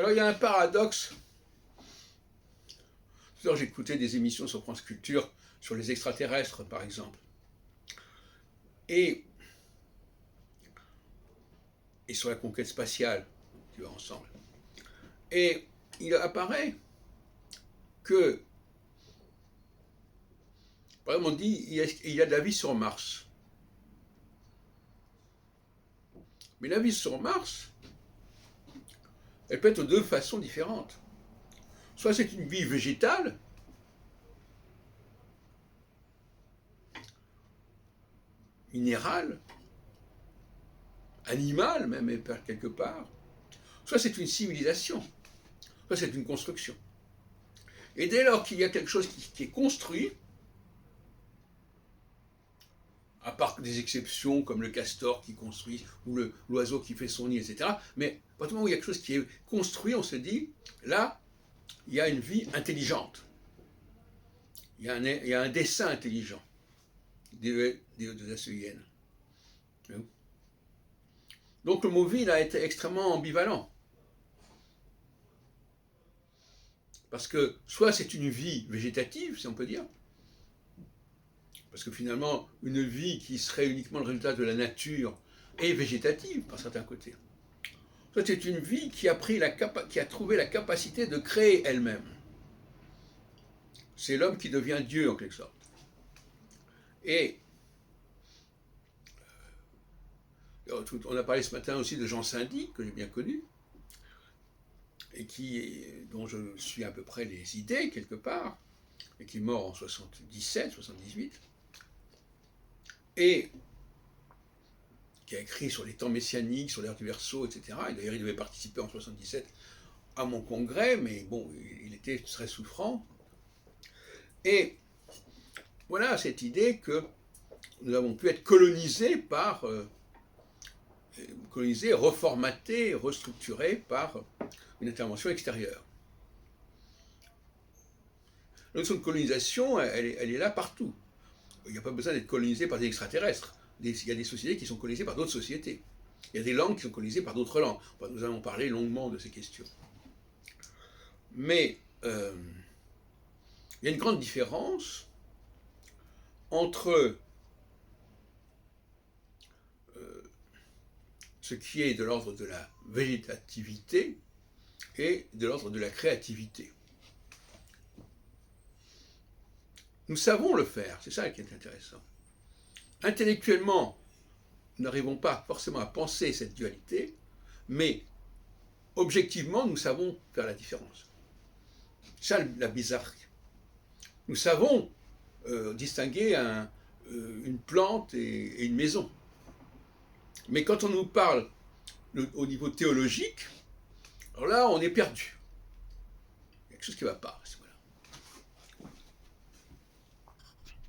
Alors il y a un paradoxe. Tout à l'heure, j'écoutais des émissions sur France Culture sur les extraterrestres, par exemple. Et, et sur la conquête spatiale, tu vois, ensemble. Et il apparaît que, par exemple, on dit il y a de la vie sur Mars. Mais la vie sur Mars, elle peut être de deux façons différentes. Soit c'est une vie végétale, minérale, animale même quelque part, soit c'est une civilisation, soit c'est une construction. Et dès lors qu'il y a quelque chose qui est construit, à part des exceptions comme le castor qui construit, ou l'oiseau qui fait son nid, etc., mais à partir du moment où il y a quelque chose qui est construit, on se dit, là, il y a une vie intelligente. Il y a un dessin intelligent de la Suyenne. Donc le mot vie a été extrêmement ambivalent. Parce que soit c'est une vie végétative, si on peut dire, parce que finalement, une vie qui serait uniquement le résultat de la nature est végétative par certains côtés. Soit c'est une vie qui a trouvé la capacité de créer elle-même. C'est l'homme qui devient Dieu en quelque sorte. Et on a parlé ce matin aussi de Jean Saint-Dié, que j'ai bien connu, et dont je suis à peu près les idées quelque part, et qui est mort en 77, 78, et qui a écrit sur les temps messianiques, sur l'ère du Verseau, etc. Et d'ailleurs, il devait participer en 77 à mon congrès, mais bon, il était très souffrant. Et voilà cette idée que nous avons pu être colonisés reformatés, restructurés par une intervention extérieure. La notion de colonisation, elle est là partout. Il n'y a pas besoin d'être colonisé par des extraterrestres. Il y a des sociétés qui sont colonisées par d'autres sociétés. Il y a des langues qui sont colonisées par d'autres langues. Enfin, nous allons parler longuement de ces questions. Mais il y a une grande différence entre ce qui est de l'ordre de la végétativité et de l'ordre de la créativité. Nous savons le faire, c'est ça qui est intéressant. Intellectuellement, nous n'arrivons pas forcément à penser cette dualité, mais objectivement, nous savons faire la différence. C'est ça la bizarre. Nous savons distinguer une plante et une maison. Mais quand on nous parle au niveau théologique, alors là, on est perdu. Il y a quelque chose qui ne va pas.